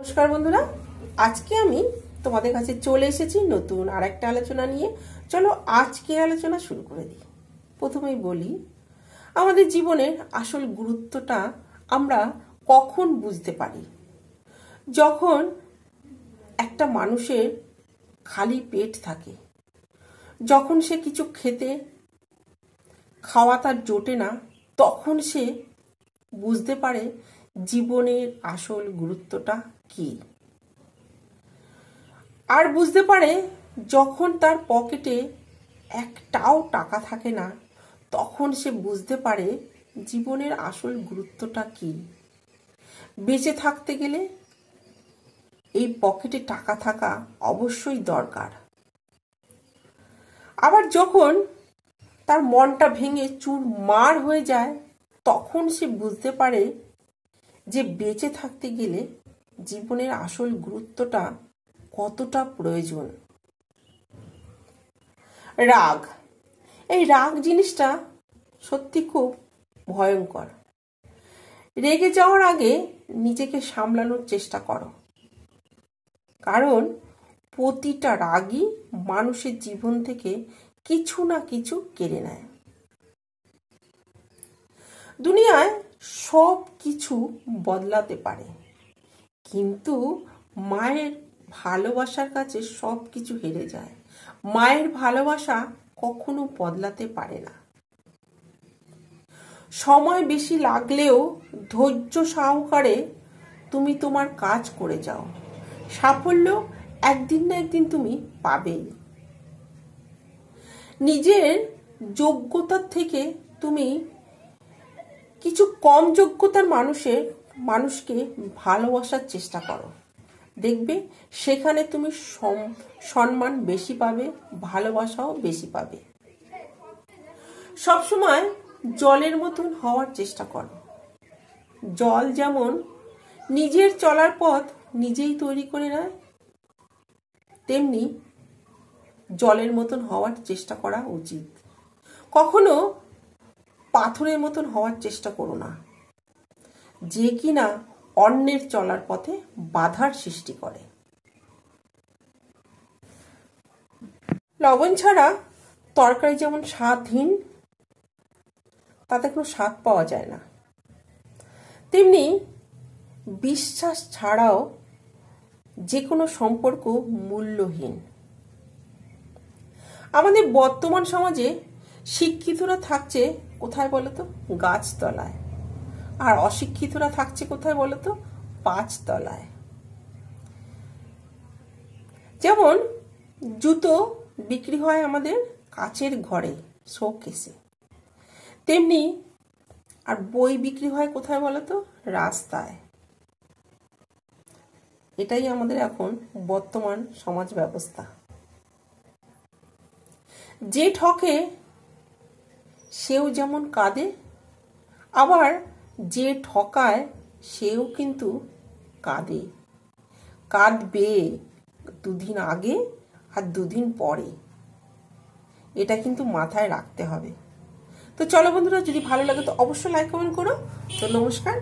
নমস্কার বন্ধুরা, আজকে আমি তোমাদের কাছে চলে এসেছি নতুন আর একটা আলোচনা নিয়ে। চলো আজকের আলোচনা শুরু করে দিই। প্রথমেই বলি, আমাদের জীবনের আসল গুরুত্বটা আমরা কখন বুঝতে পারি? যখন একটা মানুষের খালি পেট থাকে, যখন সে কিছু খাওয়া তার জোটে না, তখন সে বুঝতে পারে জীবনের আসল গুরুত্বটা কি। আর বুঝতে পারে যখন তার পকেটে একটাও টাকা থাকে না, তখন সে বুঝতে পারে জীবনের আসল গুরুত্বটা কি। বেঁচে থাকতে গেলে এই পকেটে টাকা থাকা অবশ্যই দরকার। আবার যখন তার মনটা ভেঙে চুরমার হয়ে যায়, তখন সে বুঝতে পারে যে বেঁচে থাকতে গেলে জীবনের আসল গুরুত্বটা কতটা প্রয়োজন। রাগ, এই রাগ জিনিসটা সত্যি খুব ভয়ঙ্কর। রেগে যাওয়ার আগে নিজেকে সামলানোর চেষ্টা করো, কারণ প্রতিটা রাগই মানুষের জীবন থেকে কিছু না কিছু কেড়ে নেয়। দুনিয়ায় সব কিছু বদলাতে পারে, কিন্তু মায়ের ভালোবাসার কাছে সব কিছু হেরে যায়। মায়ের ভালোবাসা কখনো বদলাতে পারে না। সময় বেশি লাগলেও ধৈর্য সহকারে তুমি তোমার কাজ করে যাও। সাফল্য একদিন না একদিন তুমি পাবেই। নিজের যোগ্যতার থেকে তুমি কিছু কম যোগ্যতার মানুষকে ভালোবাসার চেষ্টা করো, দেখবে সেখানে তুমি সম্মান বেশি পাবে, ভালোবাসাও বেশি পাবে। সবসময় জলের মতন হওয়ার চেষ্টা করো। জল যেমন নিজের চলার পথ নিজেই তৈরি করে নেয়, তেমনি জলের মতন হওয়ার চেষ্টা করা উচিত। কখনো পাথরের মতন হওয়ার চেষ্টা করো না, যে কিনা অন্যের চলার পথে বাধার সৃষ্টি করে। লবণ ছাড়া তরকারি যেমন স্বাদহীন, তাতে কোনো স্বাদ পাওয়া যায় না, তেমনি বিশ্বাস ছাড়াও যে কোনো সম্পর্ক মূল্যহীন। আমাদের বর্তমান সমাজে শিক্ষিতরা থাকছে কোথায় বলতো? গাছতলায়। আর অশিক্ষিতরা থাকছে কোথায় বলতো? পাঁচতলায়। যেমন জুতো বিক্রি হয় আমাদের কাচের ঘরে, শোকেসে, তেমনি আর বই বিক্রি হয় কোথায় বলতো? রাস্তায়। এটাই আমাদের এখন বর্তমান সমাজ ব্যবস্থা। যে ঠকে সেও যেমন কাঁদে, আবার যে ঠকায় সেও কিন্তু কাঁদবে দুদিন আগে আর দুদিন পরে। এটা কিন্তু মাথায় রাখতে হবে। তো চলো বন্ধুরা, যদি ভালো লাগে তো অবশ্যই লাইক কমেন্ট করো। তো নমস্কার।